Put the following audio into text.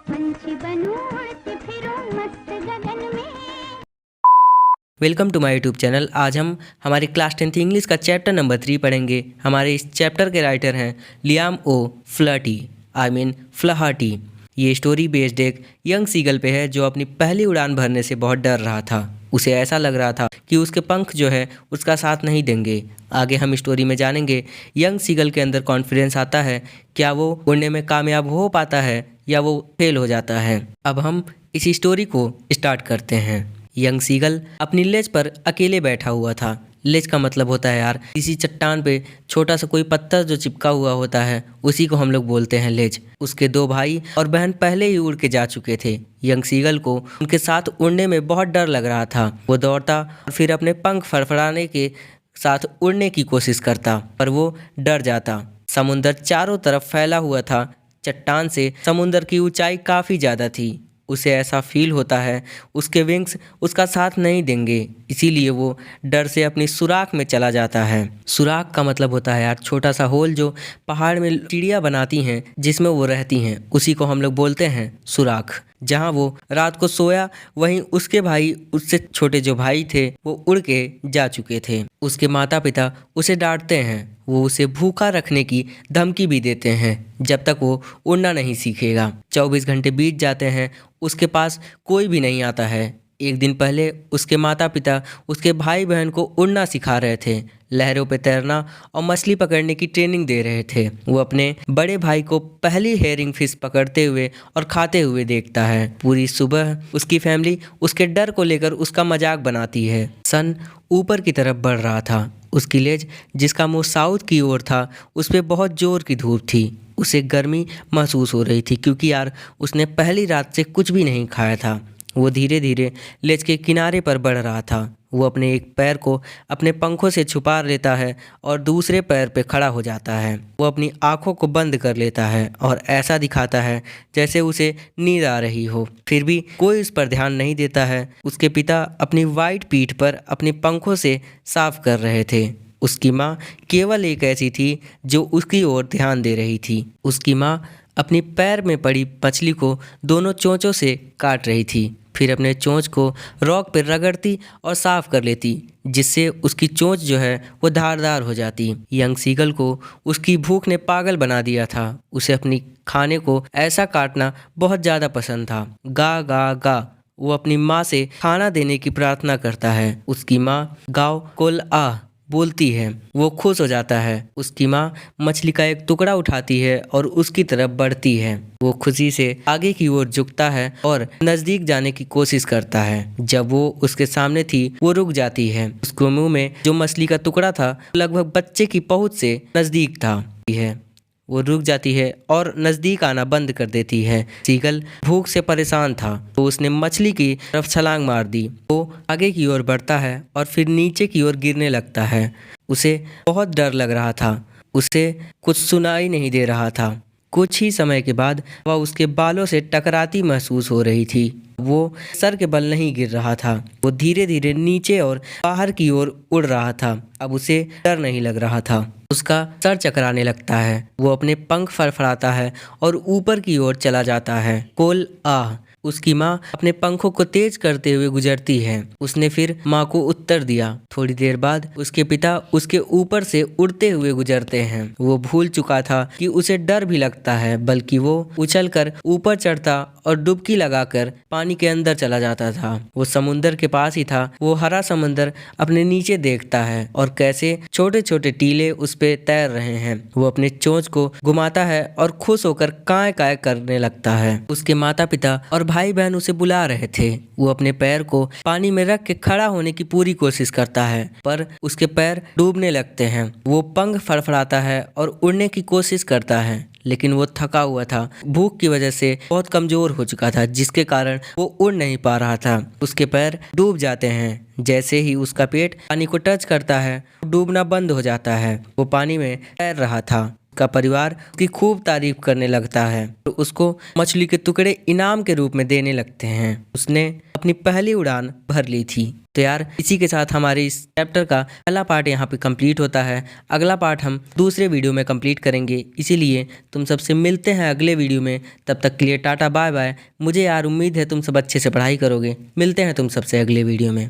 पंछी बनूं उड़ती फिरूं मस्त गगन में। Welcome to my YouTube channel. आज हम हमारी क्लास 10th इंग्लिश का चैप्टर नंबर 3 पढ़ेंगे। हमारे इस चैप्टर के राइटर हैं लियाम ओ फ्लर्टी फ्लहर्टी। ये स्टोरी बेस्ड एक यंग सीगल पे है जो अपनी पहली उड़ान भरने से बहुत डर रहा था। उसे ऐसा लग रहा था कि उसके पंख जो है उसका साथ नहीं देंगे। आगे हम स्टोरी में जानेंगे यंग सीगल के अंदर कॉन्फिडेंस आता है, क्या वो उड़ने में कामयाब हो पाता है या वो फेल हो जाता है। अब हम इस स्टोरी को स्टार्ट करते हैं। यंग सीगल अपनी लेज पर अकेले बैठा हुआ था। लेज का मतलब होता है यार किसी चट्टान पे छोटा सा कोई पत्थर जो चिपका हुआ होता है, उसी को हम लोग बोलते हैं लेज। उसके दो भाई और बहन पहले ही उड़ के जा चुके थे। यंग सीगल को उनके साथ उड़ने में बहुत डर लग रहा था। वो दौड़ता और फिर अपने पंख फड़फड़ाने के साथ उड़ने की कोशिश करता, पर वो डर जाता। समुंदर चारों तरफ फैला हुआ था। चट्टान से समुंदर की ऊंचाई काफ़ी ज़्यादा थी। उसे ऐसा फील होता है उसके विंग्स उसका साथ नहीं देंगे, इसीलिए वो डर से अपनी सुराख में चला जाता है। सुराख का मतलब होता है यार छोटा सा होल जो पहाड़ में चिड़िया बनाती हैं जिसमें वो रहती हैं, उसी को हम लोग बोलते हैं सुराख। जहाँ वो रात को सोया वहीं उसके भाई, उससे छोटे जो भाई थे, वो उड़ के जा चुके थे। उसके माता पिता उसे डांटते हैं, वो उसे भूखा रखने की धमकी भी देते हैं जब तक वो उड़ना नहीं सीखेगा। 24 घंटे बीत जाते हैं, उसके पास कोई भी नहीं आता है। एक दिन पहले उसके माता पिता उसके भाई बहन को उड़ना सिखा रहे थे, लहरों पे तैरना और मछली पकड़ने की ट्रेनिंग दे रहे थे। वो अपने बड़े भाई को पहली हेरिंग फिश पकड़ते हुए और खाते हुए देखता है। पूरी सुबह उसकी फैमिली उसके डर को लेकर उसका मजाक बनाती है। सन ऊपर की तरफ बढ़ रहा था। उसकी लेज जिसका मुंह साउथ की ओर था, उस पर बहुत जोर की धूप थी। उसे गर्मी महसूस हो रही थी क्योंकि यार उसने पहली रात से कुछ भी नहीं खाया था। वो धीरे धीरे लेज के किनारे पर बढ़ रहा था। वो अपने एक पैर को अपने पंखों से छुपा लेता है और दूसरे पैर पे खड़ा हो जाता है। वो अपनी आंखों को बंद कर लेता है और ऐसा दिखाता है जैसे उसे नींद आ रही हो। फिर भी कोई उस पर ध्यान नहीं देता है। उसके पिता अपनी वाइट पीठ पर अपने पंखों से साफ कर रहे थे। उसकी माँ केवल एक ऐसी थी जो उसकी ओर ध्यान दे रही थी। उसकी माँ अपनी पैर में पड़ी मछली को दोनों चोंचों से काट रही थी, फिर अपने चोंच को रॉक पर रगड़ती और साफ कर लेती, जिससे उसकी चोंच जो है वो धारदार हो जाती। यंग सीगल को उसकी भूख ने पागल बना दिया था। उसे अपनी खाने को ऐसा काटना बहुत ज़्यादा पसंद था। गा गा गा वो अपनी माँ से खाना देने की प्रार्थना करता है। उसकी माँ गाओ कोल आ बोलती है। वो खुश हो जाता है। उसकी माँ मछली का एक टुकड़ा उठाती है और उसकी तरफ बढ़ती है। वो खुशी से आगे की ओर झुकता है और नजदीक जाने की कोशिश करता है। जब वो उसके सामने थी, वो रुक जाती है। उसके मुंह में जो मछली का टुकड़ा था लगभग बच्चे की पहुंच से नजदीक था। वो रुक जाती है और नजदीक आना बंद कर देती है। सीगल भूख से परेशान था तो उसने मछली की तरफ छलांग मार दी। वो आगे की ओर बढ़ता है और फिर नीचे की ओर गिरने लगता है। उसे बहुत डर लग रहा था। उसे कुछ सुनाई नहीं दे रहा था। कुछ ही समय के बाद वह उसके बालों से टकराती महसूस हो रही थी। वो सर के बल नहीं गिर रहा था। वो धीरे धीरे नीचे और बाहर की ओर उड़ रहा था। अब उसे डर नहीं लग रहा था। उसका सर चकराने लगता है। वो अपने पंख फड़फड़ाता है और ऊपर की ओर चला जाता है। कोल आह उसकी माँ अपने पंखों को तेज करते हुए गुजरती है। उसने फिर माँ को उत्तर दिया। थोड़ी देर बाद उसके पिता उसके ऊपर से उड़ते हुए गुजरते हैं। वो भूल चुका था कि उसे डर भी लगता है, बल्कि वो उछलकर ऊपर चढ़ता और डुबकी लगाकर पानी के अंदर चला जाता था। वो समुंदर के पास ही था। वो हरा समंदर अपने नीचे देखता है और कैसे छोटे छोटे टीले उस पे तैर रहे हैं। वो अपने चोंच को घुमाता है और खुश होकर काय काय करने लगता है। उसके माता पिता और भाई बहन उसे बुला रहे थे। वो अपने पैर को पानी में रख के खड़ा होने की पूरी कोशिश करता है, पर उसके पैर डूबने लगते हैं। वो पंख फड़फड़ाता है और उड़ने की कोशिश करता है, लेकिन वो थका हुआ था। भूख की वजह से बहुत कमजोर हो चुका था, जिसके कारण वो उड़ नहीं पा रहा था। उसके पैर डूब जाते हैं। जैसे ही उसका पेट पानी को टच करता है, डूबना बंद हो जाता है। वो पानी में तैर रहा था। का परिवार उसकी खूब तारीफ करने लगता है तो उसको मछली के टुकड़े इनाम के रूप में देने लगते हैं। उसने अपनी पहली उड़ान भर ली थी। तो यार इसी के साथ हमारे इस चैप्टर का पहला पार्ट यहाँ पे कंप्लीट होता है। अगला पार्ट हम दूसरे वीडियो में कंप्लीट करेंगे, इसीलिए तुम सबसे मिलते हैं अगले वीडियो में। तब तक के लिए टाटा बाय बाय। मुझे यार उम्मीद है तुम सब अच्छे से पढ़ाई करोगे। मिलते हैं तुम सबसे अगले वीडियो में।